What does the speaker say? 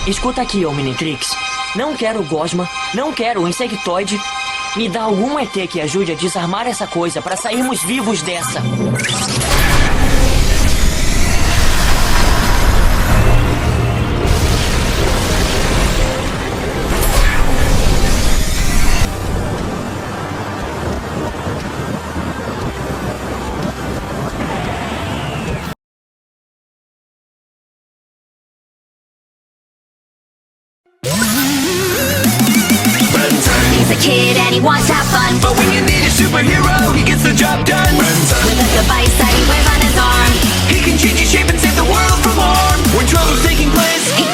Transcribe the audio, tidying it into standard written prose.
Escuta aqui, Omnitrix. Não quero gosma, não quero um insectoide. Me dá algum ET que ajude a desarmar essa coisa para sairmos vivos dessa. He's a kid and he wants to have fun, But when you need a superhero, he gets the job done. with a device that he wears on his arm. He can change his shape and save the world from harm. When trouble's taking place, He